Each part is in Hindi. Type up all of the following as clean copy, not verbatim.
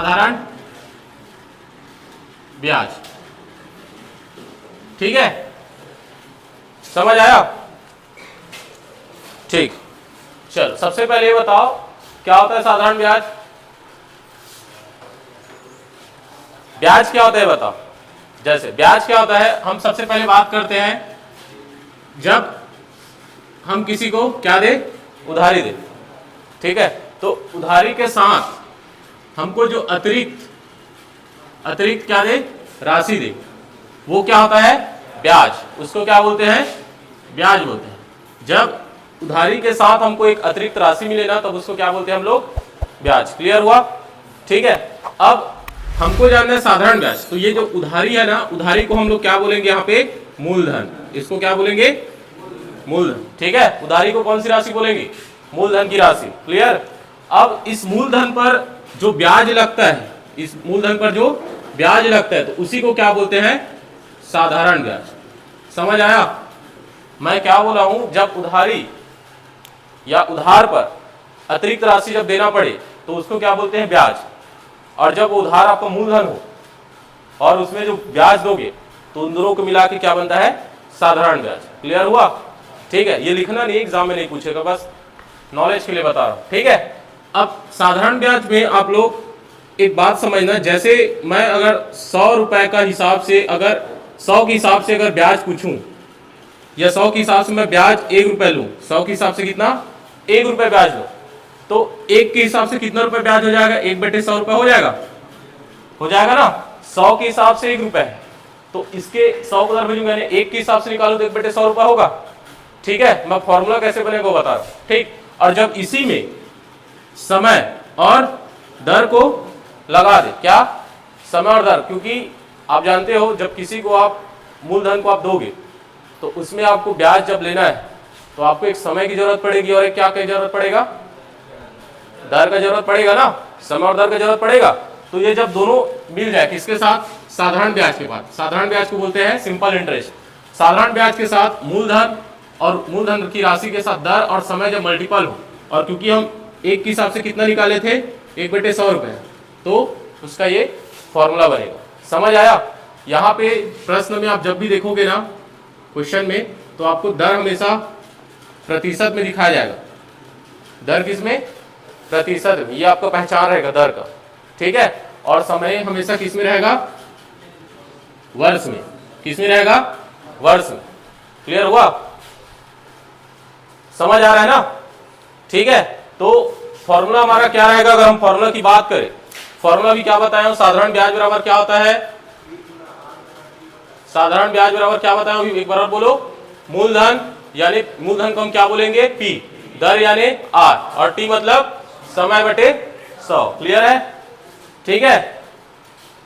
साधारण ब्याज। ठीक है, समझ आया? ठीक, चलो सबसे पहले ये बताओ क्या होता है साधारण ब्याज? ब्याज क्या होता है बताओ। जैसे ब्याज क्या होता है, हम सबसे पहले बात करते हैं जब हम किसी को क्या दे, उधारी दे। ठीक है, तो उधारी के साथ हमको जो अतिरिक्त क्या दे, राशि दे, वो क्या होता है, ब्याज। उसको क्या बोलते हैं, ब्याज बोलते हैं। जब उधारी के साथ हमको एक अतिरिक्त राशि मिले ना, तब उसको क्या बोलते हैं हम लोग, ब्याज। क्लियर हुआ? ठीक है, अब हमको जानना है साधारण ब्याज। तो ये जो उधारी है ना, उधारी को हम लोग क्या बोलेंगे यहाँ पे, मूलधन। इसको क्या बोलेंगे, मूलधन। ठीक है, उधारी को कौन सी राशि बोलेंगे, मूलधन की राशि। क्लियर? अब इस मूलधन पर जो ब्याज लगता है, इस मूलधन पर जो ब्याज लगता है, तो उसी को क्या बोलते हैं, साधारण ब्याज। समझ आया मैं क्या बोला हूं? जब उधारी या उधार पर अतिरिक्त राशि जब देना पड़े तो उसको क्या बोलते हैं, ब्याज। और जब उधार आपका मूलधन हो और उसमें जो ब्याज दोगे तो उन दोनों को मिला के क्या बनता है, साधारण ब्याज। क्लियर हुआ? ठीक है, ये लिखना नहीं, एग्जाम में नहीं पूछेगा, बस नॉलेज के लिए बता रहा हूं। ठीक है, अब साधारण ब्याज में आप लोग एक बात समझना, जैसे मैं अगर 100 रुपए का हिसाब से, अगर 100 के हिसाब से अगर ब्याज पूछूं, या 100 के हिसाब से मैं ब्याज 1 रुपए लूं, 100 के हिसाब से कितना, 1 रुपए ब्याज लो, तो 1 के हिसाब से कितना रुपए ब्याज हो जाएगा, 1/100 रुपए हो जाएगा, हो जाएगा ना। 100 के हिसाब से 1 रुपए है, तो इसके 100 को उधर भेजूंगा, 1 के हिसाब से निकालू तो 1/100 रुपए होगा। ठीक है, मैं फॉर्मूला कैसे बनेगा वो बता रहा हूं। ठीक, और जब इसी में समय और दर को लगा दे, क्या, समय और दर, क्योंकि आप जानते हो जब किसी को आप मूलधन को आप दोगे तो उसमें आपको ब्याज जब लेना है तो आपको एक समय की जरूरत पड़ेगी और एक क्या की जरूरत पड़ेगा, दर का जरूरत पड़ेगा ना, समय और दर का जरूरत पड़ेगा। तो ये जब दोनों मिल जाए किसके साथ, साधारण ब्याज के बाद, साधारण ब्याज को बोलते हैं सिंपल इंटरेस्ट। साधारण ब्याज के साथ मूलधन और मूलधन की राशि के साथ दर और समय जब मल्टीपल हो, और क्योंकि हम 1 के हिसाब से कितना निकाले थे, 1/100 रुपए, तो उसका ये फॉर्मूला बनेगा। समझ आया? यहाँ पे प्रश्न में आप जब भी देखोगे ना क्वेश्चन में, तो आपको दर हमेशा प्रतिशत में दिखाया जाएगा। दर किसमें, प्रतिशत में, ये आपका पहचान रहेगा दर का। ठीक है, और समय हमेशा किस में रहेगा, वर्ष में। किस में रहेगा, वर्ष में। क्लियर हुआ? समझ आ रहा है ना? ठीक है, तो फॉर्मूला हमारा क्या रहेगा, अगर हम फॉर्मूला की बात करें, फॉर्मूला भी क्या बताया हूं, साधारण ब्याज बराबर क्या होता है, साधारण ब्याज बराबर क्या बताया हूं, एक बार और बोलो, मूलधन, यानी मूलधन को हम क्या बोलेंगे, पी, दर यानी आर, और टी मतलब समय बटे 100। क्लियर है? ठीक है,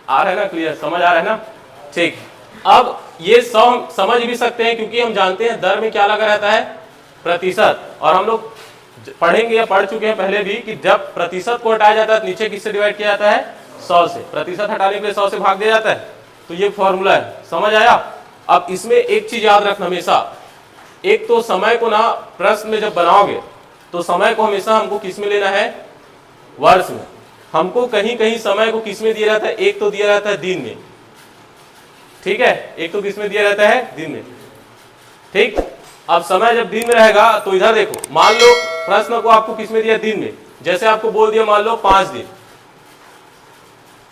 आ रहा है ना, क्लियर, समझ आ रहा है ना? ठीक, अब ये 100 समझ भी सकते हैं क्योंकि हम जानते हैं दर में क्या लगा रहता है, प्रतिशत। और हम लोग पढ़ेंगे या पढ़ चुके हैं पहले भी कि जब प्रतिशत को हटाया जाता है नीचे किससे डिवाइड किया जाता है, 100 से। प्रतिशत हटाने के लिए 100 से भाग दिया जाता है, तो ये फॉर्मूला है। समझ आया? अब इसमें एक चीज याद रखना हमेशा, एक तो समय को ना प्रश्न में जब बनाओगे तो समय को हमेशा हमको किस में लेना है, वर्ष में। हमको कहीं कहीं समय को किस में दिया रहता है, एक तो दिया रहता है दिन में। ठीक है, एक तो किस में दिया रहता है, दिन में। ठीक, अब समय जब दिन में रहेगा तो इधर देखो, मान लो प्रश्न को आपको किस में दिया, दिन में। जैसे आपको बोल दिया मान लो 5 दिन।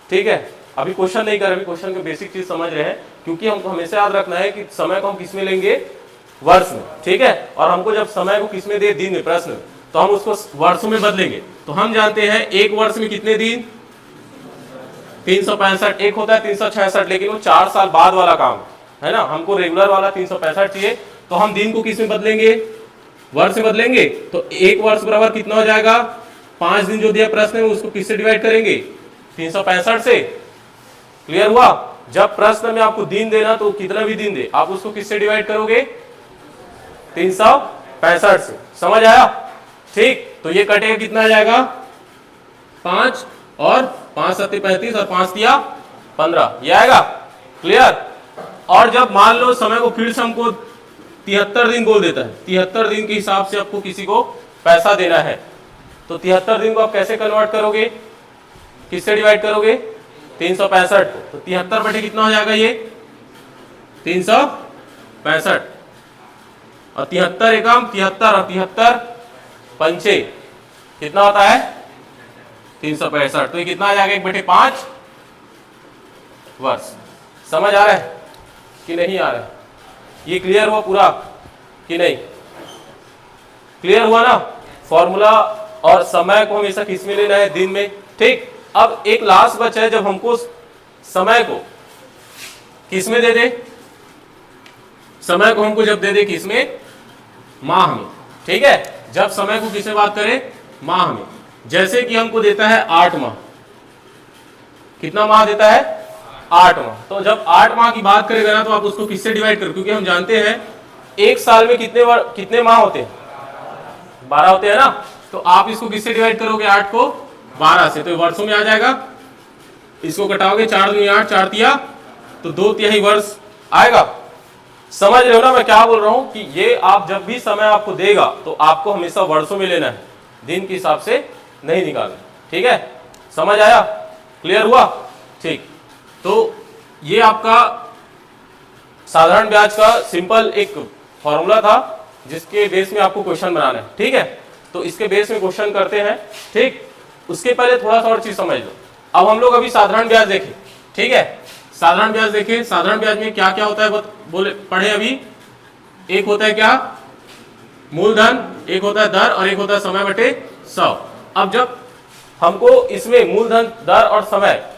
ठीक है, अभी क्वेश्चन नहीं कर रहे, अभी क्वेश्चन के बेसिक चीज समझ रहे हैं, क्योंकि हमको हमेशा याद रखना है कि समय को हम किस में लेंगे, वर्ष में। ठीक है, और हमको जब समय को किस में दे, दिन में, प्रश्न में, तो हम उसको वर्षों में बदलेंगे। तो हम जानते हैं एक वर्ष में कितने दिन, 365। एक होता है 366, लेकिन वो 4 साल बाद वाला काम है ना, हमको रेगुलर वाला 365 चाहिए। तो हम दिन को किस में बदलेंगे, वर्ष में बदलेंगे। तो एक वर्ष बराबर कितना हो जाएगा, 5 दिन जो दिया प्रश्न में उसको किससे डिवाइड करेंगे, 365 से। क्लियर हुआ? जब प्रश्न में आपको दिन देना तो कितना भी दिन दे, आप उसको किससे डिवाइड करोगे, 365 से। समझ आया? ठीक, तो ये कटेगा, कितना आ जाएगा, 5 और 5 7 35 और 5 दिया 15, ये आएगा। क्लियर? और जब मान लो समय को फिर से हमको 73 दिन बोल देता है, 73 दिन के हिसाब से आपको किसी को पैसा देना है, तो 73 दिन को आप कैसे कन्वर्ट करोगे, किससे डिवाइड करोगे? 365 को। तो 73 बटे कितना हो जाएगा ये? 365। और 73 एकम 73 और 73 पंचे कितना होता है? 365। तो ये कितना आ जाएगा? 1/5 वर्ष। समझ आ रहा है कि नहीं आ रहा है? ये क्लियर हुआ पूरा कि नहीं? क्लियर हुआ ना? फॉर्मूला और समय को हमेशा किस में लेना है? दिन में। ठीक। अब एक लास्ट बचा है, जब हमको समय को किस में दे दे? समय को हमको जब दे दे किस में? माह में। ठीक है, जब समय को किससे बात करें? माह में। जैसे कि हमको देता है 8 माह। कितना माह देता है? 8 माह। तो जब 8 माह की बात करेगा ना, तो आप उसको किससे डिवाइड करो? क्योंकि हम जानते हैं एक साल में कितने माह होते हैं? 12 होते हैं ना। तो आप इसको किससे डिवाइड करोगे? 8 को 12 से। तो वर्षों में आ जाएगा। इसको घटाओगे, 4 दूनी 8, 4 तिया तो 2 तिहाई वर्ष आएगा। समझ रहे हो ना मैं क्या बोल रहा हूं? कि ये आप जब भी समय आपको देगा तो आपको हमेशा वर्षों में लेना है, दिन के हिसाब से नहीं निकालना। ठीक है, समझ आया? क्लियर हुआ? ठीक। तो ये आपका साधारण ब्याज का सिंपल एक फॉर्मूला था, जिसके बेस में आपको क्वेश्चन बनाना है। ठीक है, तो इसके बेस में क्वेश्चन करते हैं। ठीक, उसके पहले थोड़ा सा और चीज समझ लो। अब हम लोग अभी साधारण ब्याज देखें। ठीक है, साधारण ब्याज देखें। साधारण ब्याज में क्या क्या होता है बोले पढ़े अभी। एक होता है क्या? मूलधन, एक होता है दर और एक होता है समय बटे 100। अब जब हमको इसमें मूलधन, दर और समय,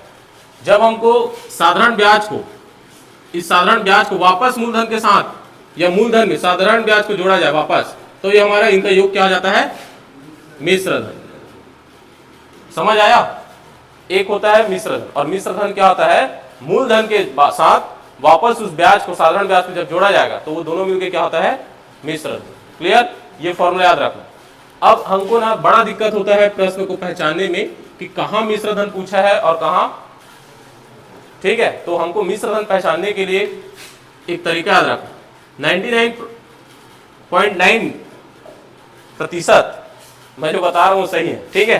जब हमको साधारण ब्याज को, इस साधारण ब्याज को वापस मूलधन के साथ या मूलधन में साधारण ब्याज को जोड़ा जाए वापस, तो ये हमारा इनका योग क्या हो जाता है? मिश्र धन। समझ आया? एक होता है मिश्र धन, और मिश्र धन क्या होता है? मूलधन के साथ वापस उस ब्याज को, साधारण ब्याज को जब जोड़ा जाएगा तो वो दोनों मिलकर क्या होता है? मिश्र धन। क्लियर? ये फॉर्मूला याद रखना। अब हमको ना बड़ा दिक्कत होता है प्रश्न को पहचानने में कि कहां मिश्र धन पूछा है और कहां। ठीक है, तो हमको मिश्र धन पहचानने के लिए एक तरीका याद रखना। 99.9% मैं जो बता रहा हूं सही है। ठीक है,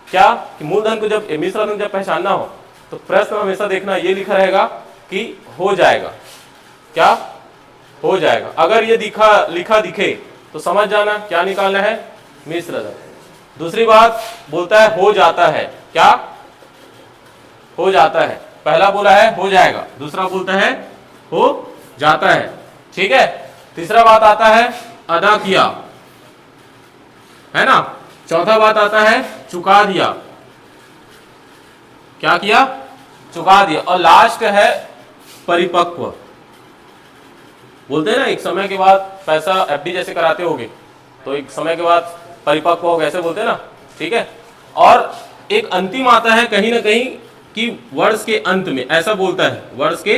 क्या कि मूलधन को जब मिश्र धन जब पहचानना हो तो प्रश्न हमेशा देखना ये लिखा रहेगा कि हो जाएगा। क्या हो जाएगा? अगर ये लिखा दिखे तो समझ जाना क्या निकालना है? मिश्र धन। दूसरी बात बोलता है हो जाता है। क्या हो जाता है? पहला बोला है हो जाएगा, दूसरा बोलता है हो जाता है। ठीक है, तीसरा बात आता है अदा किया, है ना। चौथा बात आता है चुका दिया। क्या किया? चुका दिया। और लास्ट है परिपक्व। बोलते हैं ना एक समय के बाद पैसा एफडी जैसे कराते होगे तो एक समय के बाद परिपक्व होगा, ऐसे बोलते हैं ना। ठीक है, और एक अंतिम आता है कहीं ना कहीं कि वर्ष के अंत में, ऐसा बोलता है वर्ष के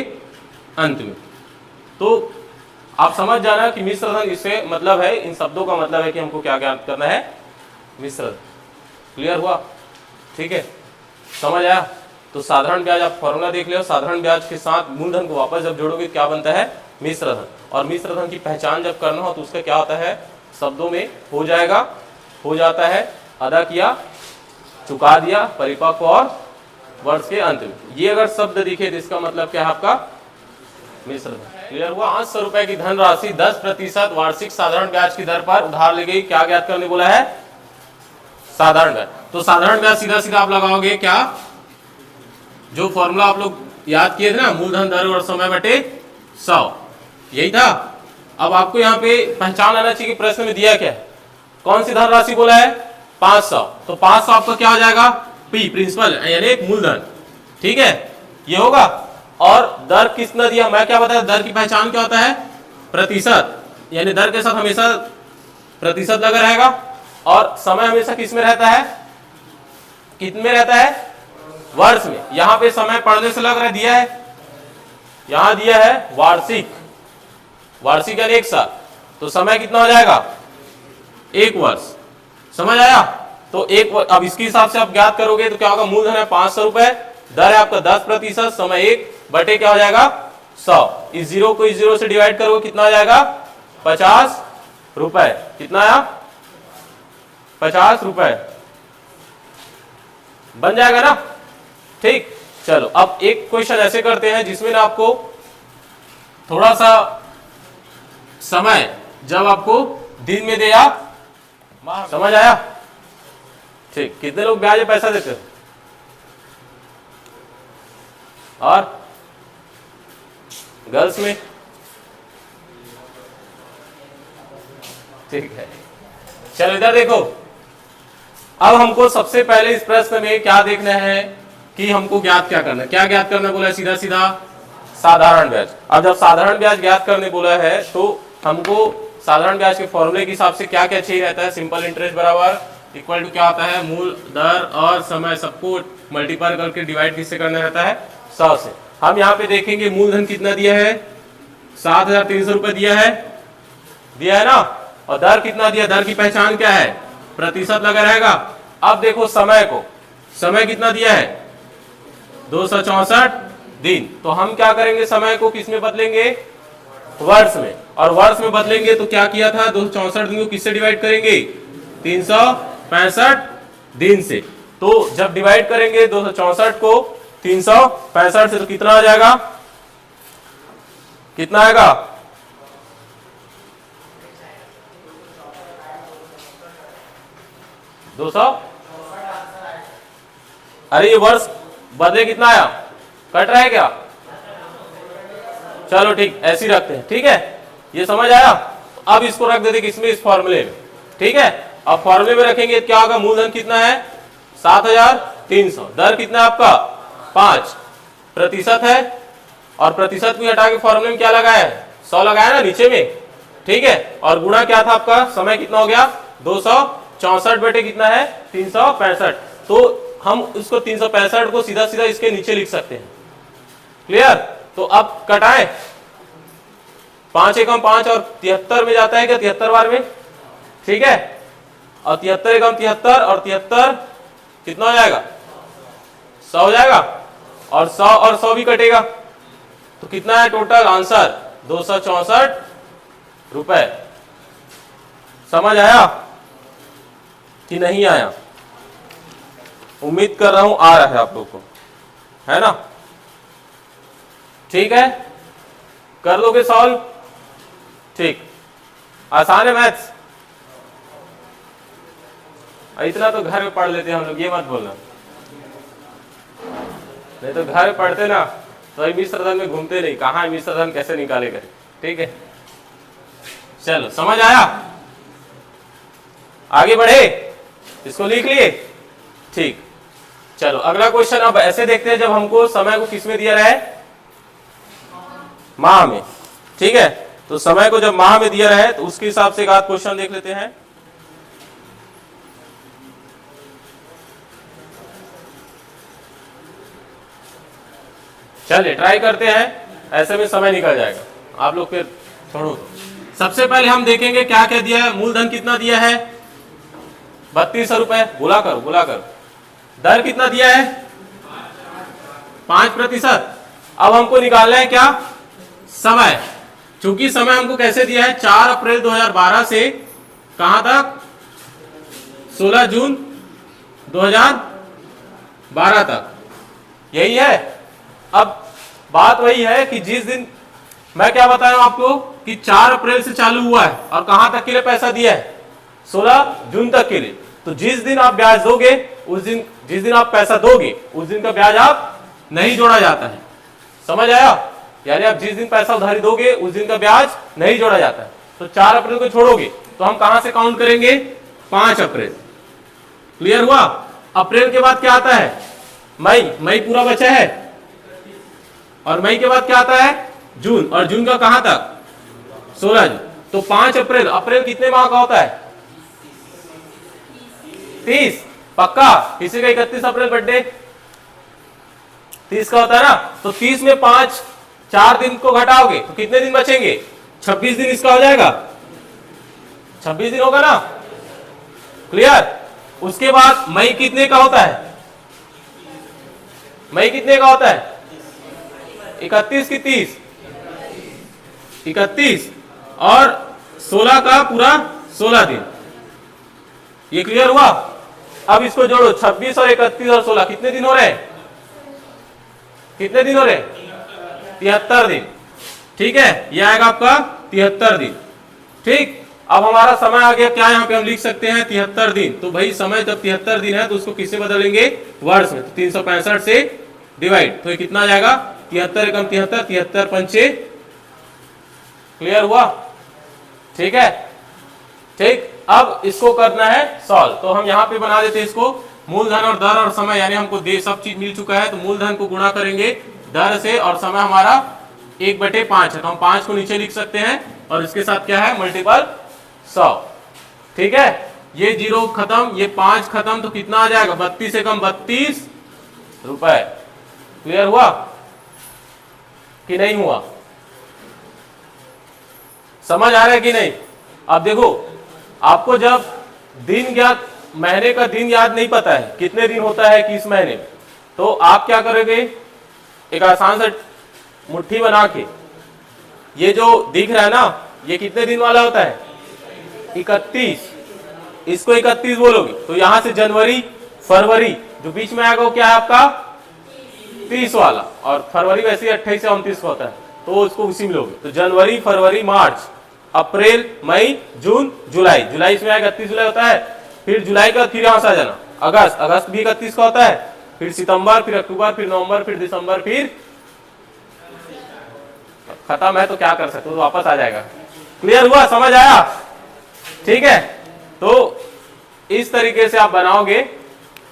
अंत में। तो आप समझ जाना कि मिश्र धन इससे मतलब है, इन शब्दों का मतलब है कि हमको क्या ज्ञात करना है? मिश्र धन। क्लियर हुआ? ठीक है, समझ आया? तो साधारण ब्याज आप फॉर्मूला देख लियो। साधारण ब्याज के साथ मूलधन को वापस जब जोड़ोगे क्या बनता है? मिश्र धन। और मिश्र धन की पहचान जब करना हो तो उसका क्या होता है? शब्दों में हो जाएगा, हो जाता है, अदा किया, चुका दिया, परिपक्व और वर्ष के अंत में। ये अगर शब्द दिखे तो इसका मतलब क्या है आपका? मिश्र धन। क्लियर हुआ? 500 रुपए की धनराशि 10% वार्षिक साधारण ब्याज की दर पर उधार ली गई। क्या ज्ञात करने बोला है? साधारण ब्याज। तो साधारण ब्याज सीधा सीधा आप लगाओगे क्या? जो फॉर्मूला आप लोग याद किए थे ना, मूलधन, दर और समय बटे 100, यही था। अब आपको यहाँ पे पहचान आना चाहिए कि प्रश्न में दिया क्या है। कौन सी धनराशि बोला है? 500। तो 500 आपका क्या हो जाएगा? पी, प्रिंसिपल यानी मूलधन। ठीक है, ये होगा। और दर कितना दिया? मैं क्या बताया? दर की पहचान क्या होता है? प्रतिशत, यानी दर के साथ हमेशा प्रतिशत लगा रहेगा। और समय हमेशा किस में रहता है? कितने रहता है? वर्ष में। यहां पे समय पढ़ने से लग रहा है दिया है, यहां दिया है वार्षिक। वार्षिक यानी 1 साल। तो समय कितना हो जाएगा? 1 वर्ष। समझ आया? तो अब इसके हिसाब से आप ज्ञात करोगे तो क्या होगा? मूलधन है 500 रुपए, दर है आपका 10%, समय 1 बटे क्या हो जाएगा? 100। इस जीरो को इस जीरो से डिवाइड करोगे कितना आ जाएगा? 50 रुपए। कितना आया? 50 रुपए। बन जाएगा ना? ठीक, चलो अब एक क्वेश्चन ऐसे करते हैं जिसमें ना आपको थोड़ा सा समय जब आपको दिन में दे या समझ आया? ठीक, कितने लोग ब्याज में पैसा देते हैं? और गर्ल्स में? ठीक है, चलो इधर देखो। अब हमको सबसे पहले इस प्रश्न में क्या देखना है कि हमको ज्ञात क्या करना है। क्या ज्ञात करना बोला है? सीधा सीधा साधारण ब्याज। अब जब साधारण ब्याज ज्ञात करने बोला है तो हमको साधारण ब्याज के फॉर्मूले के हिसाब से क्या क्या चाहिए रहता है? सिंपल इंटरेस्ट बराबर इक्वल टू क्या होता है? मूल, दर और समय सबको मल्टीप्लाई करके डिवाइड किससे करना रहता है? 100 से। हम यहाँ पे देखेंगे मूलधन कितना दिया है? 7,300 रुपए दिया है ना। और दर कितना दिया? दर की पहचान क्या है? प्रतिशत लगा रहेगा। अब देखो समय को, समय कितना दिया है? 264 दिन। तो हम क्या करेंगे? समय को किस में बदलेंगे? वर्ष में। और वर्ष में बदलेंगे तो क्या किया था? 264 दिन को किससे डिवाइड करेंगे? 365 दिन से। तो जब डिवाइड करेंगे 264 को 365 से तो कितना आ जाएगा? कितना आएगा? दो सौ। अरे ये वर्ष बदले कितना आया? कट रहा है क्या? चलो ठीक, ऐसे ही रखते हैं। ठीक है, ये समझ आया? अब इसको रख देते किसमें? इस फॉर्मूले में। ठीक है, अब फॉर्मूले में रखेंगे क्या होगा? मूलधन कितना है? 7,300। दर कितना है आपका? 5 प्रतिशत है। और प्रतिशत भी हटा के फॉर्मूले में क्या लगाया है? 100 लगाया ना नीचे में। ठीक है, और गुणा क्या था आपका? समय कितना हो गया? 264 बटे कितना है? 365। तो हम उसको 365 को सीधा सीधा इसके नीचे लिख सकते हैं। क्लियर? तो अब कटाएं। 5 एकम 5 और 73 में जाता है क्या? 73 बार में। ठीक है, और 73 एकम 73 और 73 कितना हो जाएगा? 100 हो जाएगा। और 100 भी कटेगा तो कितना है टोटल आंसर? 264 रुपए। समझ आया कि नहीं आया? उम्मीद कर रहा हूं आ रहा है आप लोगों को, है ना? ठीक है, कर लोगे सॉल्व? ठीक, आसान है मैथ्स। इतना तो घर में पढ़ लेते हैं हम लोग, ये मत बोलना। नहीं तो घर में पढ़ते ना तो मिश्र धन में घूमते नहीं, कहाँ मिश्र धन कैसे निकाले करें। ठीक है, चलो समझ आया? आगे बढ़े, इसको लिख लिए? ठीक, चलो अगला क्वेश्चन अब ऐसे देखते हैं। जब हमको समय को किस में दिया रहा है? माह में। ठीक है, तो समय को जब माह में दिया रहा है तो उसके हिसाब से एक आध क्वेश्चन देख लेते हैं। चलिए ट्राई करते हैं, ऐसे में समय निकल जाएगा, आप लोग फिर छोड़ो। सबसे पहले हम देखेंगे क्या क्या दिया है। मूलधन कितना दिया है? 3200 रुपए। बोला करो। दर कितना दिया है? 5%। अब हमको निकालना है क्या? समय। चूंकि समय हमको कैसे दिया है? 4 अप्रैल 2012 से कहां तक? 16 जून 2012 तक। यही है। अब बात वही है कि जिस दिन मैं क्या बताया आपको कि 4 अप्रैल से चालू हुआ है और कहां तक के लिए पैसा दिया है? 16 जून तक के लिए। तो जिस दिन आप ब्याज दोगे उस दिन, जिस दिन आप पैसा दोगे उस दिन का ब्याज आप नहीं जोड़ा जाता है। समझ आया? यानी आप जिस दिन पैसा उधारी दोगे उस दिन का ब्याज नहीं जोड़ा जाता है। तो 4 अप्रैल को छोड़ोगे तो हम कहां से काउंट करेंगे? 5 अप्रैल। क्लियर हुआ? अप्रैल के बाद क्या आता है? मई पूरा बचा है। और मई के बाद क्या आता है? जून। और जून का कहां तक? 16 जून। तो 5 अप्रैल। अप्रैल कितने माह का होता है? 30। पक्का? किसी का 31 अप्रैल बर्थडे? 30 का होता है ना। तो 30 में 5 4 दिन को घटाओगे तो कितने दिन बचेंगे? 26 दिन इसका हो जाएगा। 26 दिन होगा ना। क्लियर? उसके बाद मई कितने का होता है? मई कितने का होता है? 31 की 30, 31 और 16 का पूरा 16 दिन। ये क्लियर हुआ? अब इसको जोड़ो, 26 और 31 और 16 कितने दिन हो रहे हैं? कितने दिन हो रहे? 73 दिन। ठीक है, ये आएगा आपका 73 दिन। ठीक, अब हमारा समय आ गया क्या, यहाँ पे हम लिख सकते हैं 73 दिन। तो भाई समय जब 73 दिन है तो उसको किससे बदलेंगे? वर्ष में। तो 365 से डिवाइड, तो ये कितना आ जाएगा? 73 एकम 73, 73 पंचे। क्लियर हुआ? ठीक है, ठीक। अब इसको करना है सॉल्व, तो हम यहाँ पे बना देते हैं इसको मूलधन और दर और समय, यानी हमको दे सब चीज मिल चुका है। तो मूलधन को गुणा करेंगे दर से और समय हमारा 1/5 है, तो हम 5 को नीचे लिख सकते हैं और इसके साथ क्या है? मल्टीपल 100। ठीक है, ये 0 खत्म, ये 5 खत्म, तो कितना आ जाएगा? 32 एकम 32 रुपए। क्लियर हुआ कि नहीं हुआ? समझ आ रहा है कि नहीं? अब देखो, आपको जब दिन याद, महीने का दिन याद नहीं पता है कितने दिन होता है किस महीने में, तो आप क्या करोगे? एक आसान सा मुट्ठी बना के, ये जो दिख रहा है ना, ये कितने दिन वाला होता है? 31। इसको 31 बोलोगे तो यहां से जनवरी फरवरी जो बीच में आएगा वो क्या है आपका? 30 वाला, और फरवरी वैसे 28 से 29 का होता है, तो उसको उसी में लोगे। तो जनवरी फरवरी मार्च अप्रैल मई जून जुलाई, जुलाई इसमें 31 जुलाई होता है। फिर जुलाई का फिर यहां से आ जाना अगस्त, अगस्त भी 31 का होता है। फिर सितंबर, फिर अक्टूबर, फिर नवंबर, फिर दिसंबर, फिर खत्म है। तो क्या कर सकते हो? तो वापस आ जाएगा। क्लियर हुआ? समझ आया? ठीक है, तो इस तरीके से आप बनाओगे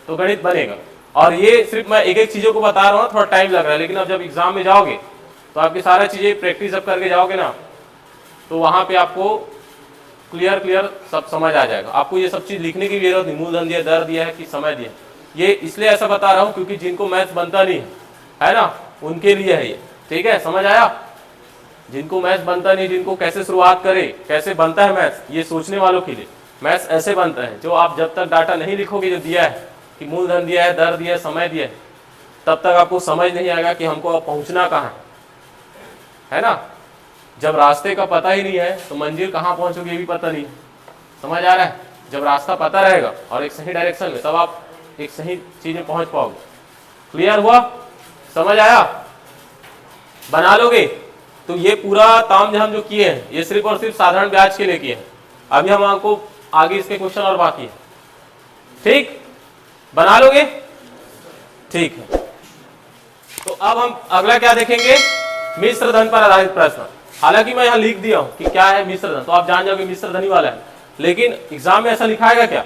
तो गणित बनेगा। और ये सिर्फ मैं एक एक चीजों को बता रहा हूँ, थोड़ा टाइम लग रहा है, लेकिन अब जब एग्जाम में जाओगे तो आपकी सारा चीजें प्रैक्टिस जब करके जाओगे ना, तो वहां पे आपको क्लियर सब समझ आ जाएगा। आपको ये सब चीज लिखने की जरूरत नहीं, मूलधन दिया, दर दिया है कि समय दिया। ये इसलिए ऐसा बता रहा हूँ क्योंकि जिनको मैथ्स बनता नहीं है ना, उनके लिए है ये। ठीक है, समझ आया? जिनको मैथ्स बनता नहीं, जिनको कैसे शुरुआत करे, कैसे बनता है मैथ्स, ये सोचने वालों के लिए मैथ्स ऐसे बनता है। जो आप जब तक डाटा नहीं लिखोगे जो दिया है कि मूलधन दिया है, दर दिया है, समय दिया है, तब तक आपको समझ नहीं आएगा कि हमको अब पहुंचना कहाँ है ना। जब रास्ते का पता ही नहीं है तो मंजिल कहाँ पहुंचोगे ये भी पता नहीं। समझ आ रहा है? जब रास्ता पता रहेगा और एक सही डायरेक्शन में, तब आप एक सही चीज में पहुंच पाओगे। क्लियर हुआ? समझ आया? बना लोगे? तो ये पूरा तामझाम जो किए हैं ये सिर्फ और सिर्फ साधारण ब्याज के लिए किए हैं। अभी हम आपको आगे इसके क्वेश्चन और बाकी है। ठीक, बना लोगे? ठीक है, तो अब हम अगला क्या देखेंगे? मिश्र धन पर आधारित प्रश्न। हालांकि मैं यहाँ लिख दिया हूं कि क्या है मिश्र धन, तो आप जान जाओगे मिश्र धन ही वाला है, लेकिन एग्जाम में ऐसा लिखाएगा क्या?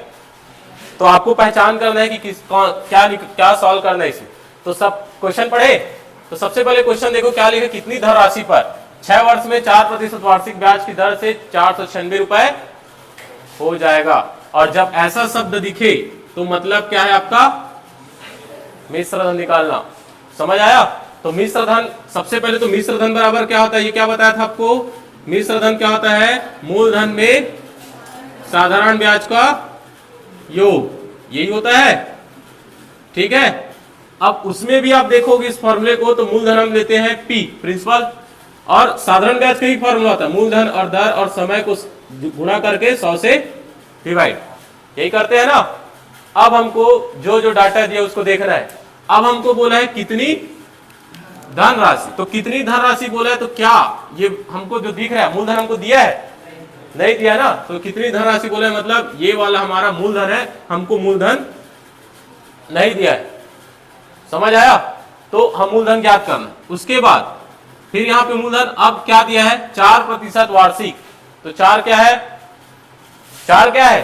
तो आपको पहचान करना है कि क्या सॉल्व करना है इसमें। तो सब क्वेश्चन पढ़े, तो सबसे पहले क्वेश्चन देखो क्या लिखा, कितनी धन राशि पर 6 वर्ष में 4% वार्षिक ब्याज की दर से 496 रुपए हो जाएगा। और जब ऐसा शब्द दिखे तो मतलब क्या है आपका? मिश्र धन निकालना। समझ आया? तो मिश्र धन, सबसे पहले तो मिश्र धन बराबर क्या होता है ये क्या बताया था आपको? मिश्र धन क्या होता है? मूलधन में साधारण ब्याज का योग, यही होता है। ठीक है, अब उसमें भी आप देखोगे इस फॉर्मूले को, तो मूलधन हम लेते हैं P प्रिंसिपल, और साधारण ब्याज का ही फॉर्मूला होता है, मूलधन और दर और समय को गुणा करके 100 से डिवाइड, यही करते हैं ना। अब हमको जो जो डाटा दिया उसको देखना है। अब हमको बोला है कितनी धन राशि, तो कितनी धन राशि बोला है, तो क्या ये हमको जो दिख रहा है मूलधन हमको दिया है? नहीं दिया ना, तो कितनी धन राशि बोला है, मतलब ये वाला हमारा मूलधन है, हमको मूलधन नहीं दिया है। समझ आया? तो हम मूलधन ज्ञात करना, उसके बाद फिर यहाँ पे मूलधन अब क्या दिया है? 4% वार्षिक, तो 4 क्या है? 4 क्या है?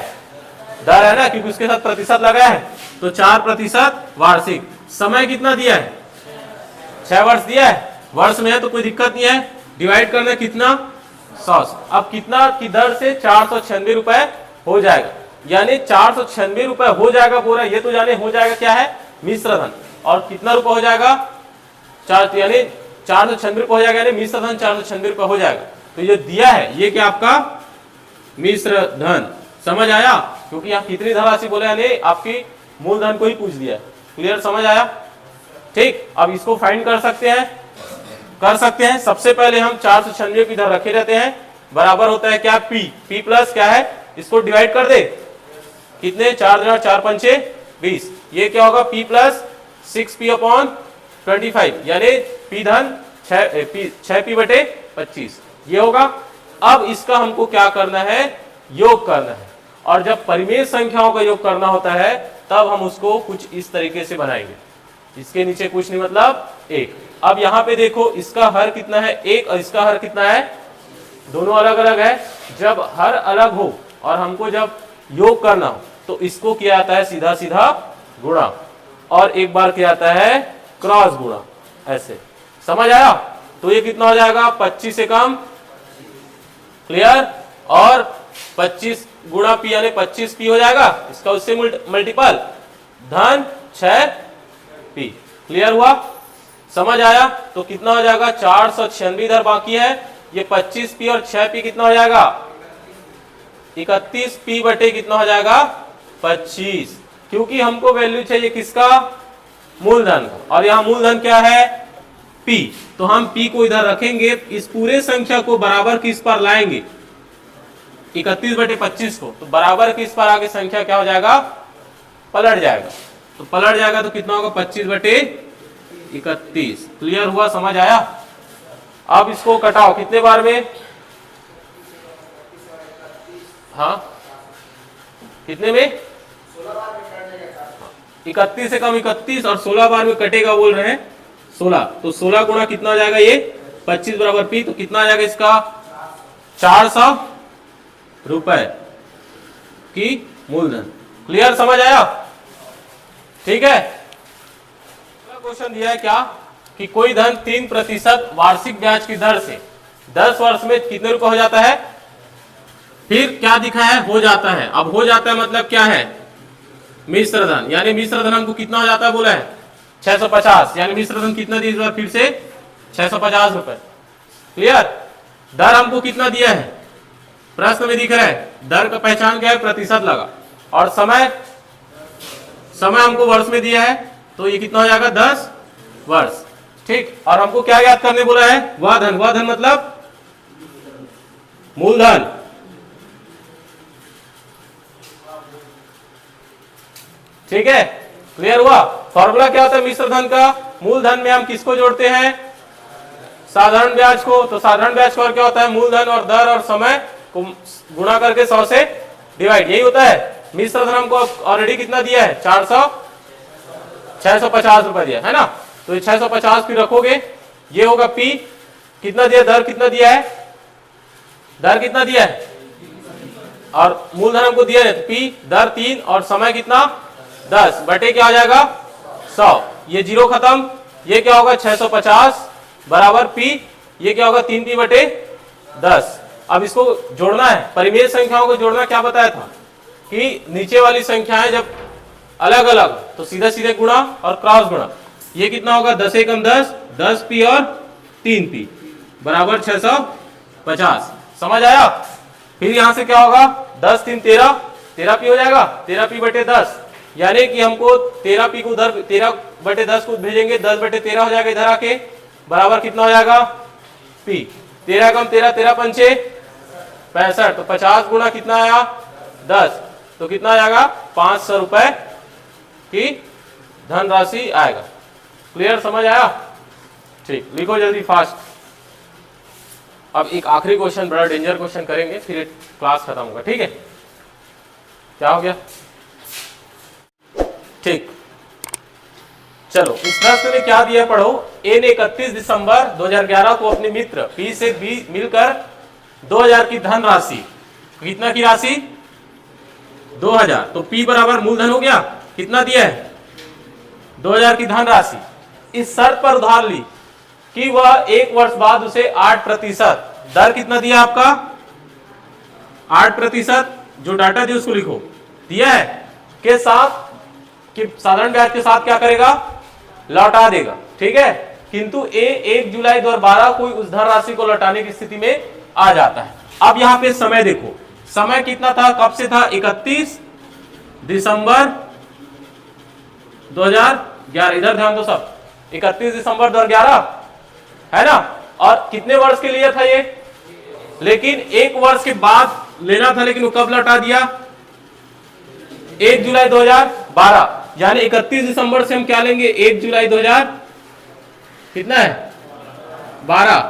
दर है ना, क्योंकि उसके साथ प्रतिशत लगा है, तो 4% वार्षिक। समय कितना दिया है? 6 वर्ष दिया है, वर्ष में है तो कोई दिक्कत नहीं है, डिवाइड करना कितना? 100। अब कितना की दर से 496 रुपए हो जाएगा, यानी 496 रुपए हो जाएगा पूरा, ये तो जाने हो जाएगा क्या है? मिश्र धन। और कितना रुपए हो जाएगा? 4, यानी 496 रुपए हो जाएगा, यानी मिश्र धन 496 रुपए हो जाएगा। तो ये दिया है, ये क्या आपका मिश्र धन। समझ आया? क्योंकि यहाँ कितनी धन राशि बोले, यानी आपकी मूलधन को ही पूछ दिया। क्लियर? समझ आया? ठीक, अब इसको फाइंड कर सकते हैं। सबसे पहले हम 496 की दर रखे रहते हैं, बराबर होता है क्या? P प्लस क्या है? इसको डिवाइड कर दे, कितने? 4 4 5 20, ये क्या होगा? P प्लस 6P अपॉन 25 यानी पी धन 6p बटे 25 ये होगा। अब इसका हमको क्या करना है, योग करना है। और जब परिमेय संख्याओं का योग करना होता है तब हम उसको कुछ इस तरीके से बनाएंगे, इसके नीचे कुछ नहीं मतलब 1। अब यहाँ पे देखो इसका हर कितना है 1 और इसका हर कितना है, दोनों अलग अलग है। जब हर अलग हो और हमको जब योग करना हो तो इसको किया जाता है सीधा सीधा गुणा, और एक बार किया जाता है क्रॉस गुणा, ऐसे। समझ आया? तो ये कितना हो जाएगा 25 से कम, क्लियर। और 25 गुणा पी यानी 25p हो जाएगा, इसका उससे मल्टीपल धन 6p, क्लियर हुआ? समझ आया? तो कितना हो जाएगा 496 इधर बाकी है, ये 25p और 6p कितना हो जाएगा 31p बटे कितना हो जाएगा 25, क्योंकि हमको वैल्यू चाहिए किसका, मूलधन का, और यहाँ मूलधन क्या है p। तो हम p को इधर रखेंगे, इस पूरे संख्या को बराबर किस पर लाएंगे 31 बटे 25 को, तो बराबर किस पर आगे संख्या क्या हो जाएगा, पलट जाएगा। तो पलट जाएगा तो कितना होगा 25 बटे 31, क्लियर हुआ? समझ आया? अब इसको कटाओ कितने बार में, हाँ कितने में 31 से कम 31 और 16 बार में कटेगा बोल रहे हैं 16, तो 16 गुणा कितना हो जाएगा ये 25 बराबर पी, तो कितना आ जाएगा इसका 400 रुपए की मूलधन। क्लियर? समझ आया? ठीक है। क्वेश्चन दिया है क्या कि कोई धन 3% वार्षिक ब्याज की दर से 10 वर्ष में कितने रुपए हो जाता है। फिर क्या दिखा है, हो जाता है। अब हो जाता है मतलब क्या है, मिश्र धन, यानी मिश्र धन हमको कितना हो जाता है बोला है 650, यानी मिश्र धन कितना दिया इस बार फिर से 650 रुपए। क्लियर? दर हमको कितना दिया है, प्रश्न में दिख रहा है, दर का पहचान क्या है, प्रतिशत लगा, और समय हमको वर्ष में दिया है, तो ये कितना हो जाएगा 10 वर्ष। ठीक, और हमको क्या याद करने बोला है, वह धन मतलब मूलधन। ठीक है, क्लियर हुआ? फॉर्मूला क्या होता है मिश्र धन का, मूलधन में हम किसको जोड़ते हैं, साधारण ब्याज को। तो साधारण ब्याज का क्या होता है, मूलधन और दर और समय को गुणा करके 100 से डिवाइड, यही होता है। मिश्र धन हमको ऑलरेडी कितना दिया है 650 रुपए दिया है ना, तो ये 650 फिर रखोगे, ये होगा P, कितना दिया, दर कितना दिया है, दर कितना दिया है, और मूलधन हमको दिया है, तो P दर 3 और समय कितना 10 बटे क्या हो जाएगा 100, ये जीरो खत्म, ये क्या होगा 650 बराबर P, ये क्या होगा 3P बटे 10। अब इसको जोड़ना है, परिमेय संख्याओं को जोड़ना क्या बताया था कि नीचे वाली संख्याएं जब अलग अलग तो सीधा सीधे गुणा और क्रॉस गुणा, ये कितना होगा 10 एकम 10, 10P और 3P बराबर 650। समझ आया? फिर यहां से क्या होगा 10 3 13, 13P हो जाएगा, 13P बटे 10, यानी कि हमको 13P को उधर 13 बटे 10 को भेजेंगे, 10 बटे 13 हो जाएगा इधर आके, बराबर कितना हो जाएगा P, 13 कम 13, 13 पंचे 65, तो 50 गुणा कितना आया 10, तो कितना आ जाएगा 500 रुपए की धनराशि आएगा। क्लियर? समझ आया? ठीक, लिखो जल्दी फास्ट। अब एक आखिरी क्वेश्चन, बड़ा डेंजर क्वेश्चन करेंगे, फिर क्लास खत्म होगा। ठीक है, क्या हो गया? ठीक, चलो इस प्रश्न में क्या दिया पढ़ो। ए ने 31 दिसंबर 2011 को अपने मित्र पी से बी मिलकर 2000 की धन राशि, कितना की राशि 2000, तो P बराबर मूलधन हो गया, कितना दिया है 2000 की धन राशि। इस शर्त पर उधार ली कि वह 1 वर्ष बाद उसे 8%, दर कितना दिया आपका 8%, जो डाटा दिया उसको लिखो, दिया है के साथ कि साधारण ब्याज के साथ क्या करेगा, लौटा देगा। ठीक है, किंतु ए 1 जुलाई 2012 को उस धन राशि को लौटाने की स्थिति में आ जाता है। अब यहां पे समय देखो, समय कितना था, कब से था 31 दिसंबर 2011, इधर ध्यान दो सब, 31 दिसंबर 2011 है ना, और कितने वर्ष के लिए था ये, लेकिन 1 वर्ष के बाद लेना था, लेकिन वो कब लौटा दिया 1 जुलाई 2012, यानी 31 दिसंबर से हम क्या लेंगे 1 जुलाई 2012, कितना है 12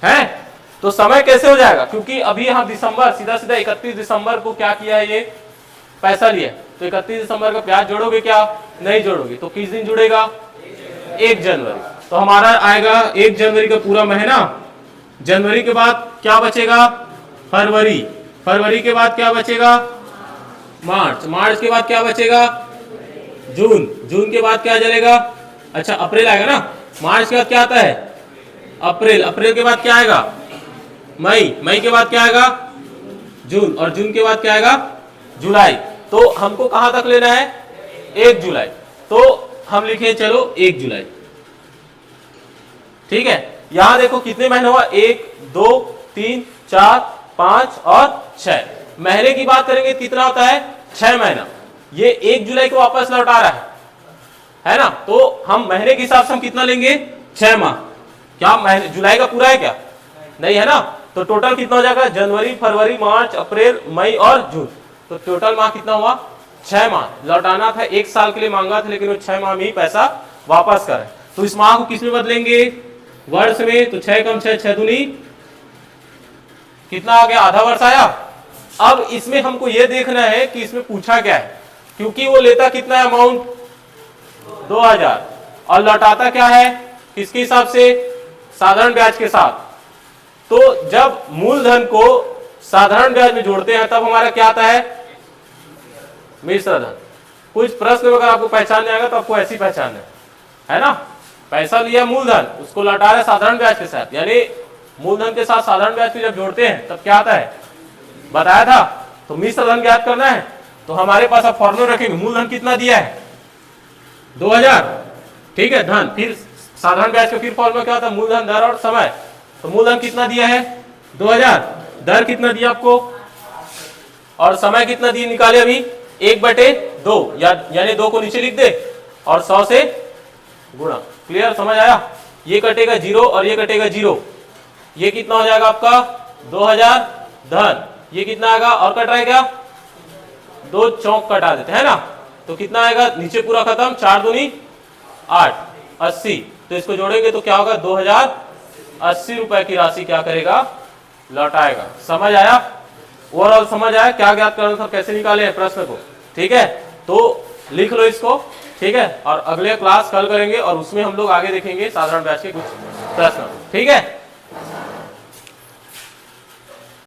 है। तो समय कैसे हो जाएगा, क्योंकि अभी यहाँ दिसंबर सीधा सीधा 31 दिसंबर को क्या किया है, ये पैसा लिया, तो 31 दिसंबर का ब्याज जोड़ोगे क्या, नहीं जोड़ोगे, तो किस दिन जुड़ेगा 1 जनवरी। तो हमारा आएगा 1 जनवरी का पूरा महीना। जनवरी के बाद क्या बचेगा फरवरी, फरवरी के बाद क्या बचेगा मार्च, मार्च के बाद क्या बचेगा जून, जून के बाद क्या चलेगा, अच्छा अप्रैल आएगा ना, मार्च के बाद क्या आता है अप्रैल, अप्रैल के बाद क्या आएगा मई, मई के बाद क्या आएगा जून, और जून के बाद क्या आएगा जुलाई। तो हमको कहां तक लेना है 1 जुलाई, तो हम लिखे चलो 1 जुलाई। ठीक है, यहां देखो कितने महीने हुआ 1 2 3 4 5 और 6 महीने की बात करेंगे कितना होता है 6 महीना। ये 1 जुलाई को वापस लौटा रहा है ना, तो हम महीने के हिसाब से हम कितना लेंगे 6 माह। क्या महीने जुलाई का पूरा है क्या, नहीं है ना, तो टोटल कितना हो जाएगा जनवरी फरवरी मार्च अप्रैल मई और जून, तो टोटल माह कितना हुआ 6 माह। लौटाना था 1 साल के लिए मांगा था, लेकिन वो 6 माह में ही पैसा वापस करे। तो इस माह को किस में बदलेंगे वर्ष में, तो 6 कम 6 6 दूनी कितना आ गया आधा वर्ष आया। अब इसमें हमको यह देखना है कि इसमें पूछा क्या है, क्योंकि वो लेता कितना है अमाउंट 2000 और लौटाता क्या है किसके हिसाब से साधारण ब्याज के साथ। तो जब मूलधन को साधारण ब्याज में जोड़ते हैं तब हमारा क्या आता है मिश्र धन। कुछ प्रश्न अगर आपको पहचानने आएगा तो आपको ऐसी पहचान है ना, पैसा लिया मूलधन उसको लौटा रहे साधारण ब्याज के साथ, यानी मूलधन के साथ साधारण ब्याज को जब जोड़ते हैं तब क्या आता है बताया था। तो मिश्र धन ज्ञात करना है, तो हमारे पास अब फॉर्मूला रखेंगे, मूलधन कितना दिया है 2000, ठीक है धन, फिर साधारण ब्याज का फिर फॉर्मूला क्या होता है मूलधन दर और समय। तो मूलधन कितना दिया है 2000, दर कितना दिया आपको और समय कितना दिया निकाले अभी 1/2, यानी 2 को नीचे लिख दे और 100 से गुणा। क्लियर, समझ आया। ये कटेगा 0 और ये कटेगा 0, ये कितना हो जाएगा आपका 2000 धन, ये कितना आएगा और कट रहा है क्या 2 चौक कटा देते हैं ना, तो कितना आएगा नीचे पूरा खत्म 4 दूनी 8 80, तो इसको जोड़ेंगे तो क्या होगा 2080 रुपए की राशि क्या करेगा लौटाएगा। समझ आया, ओवरऑल समझ आया क्या ज्ञात करना था, कैसे निकाले हैं प्रश्न को। ठीक है, तो लिख लो इसको, ठीक है, और अगले क्लास कल करेंगे और उसमें हम लोग आगे देखेंगे साधारण ब्याज के कुछ प्रश्न। ठीक है।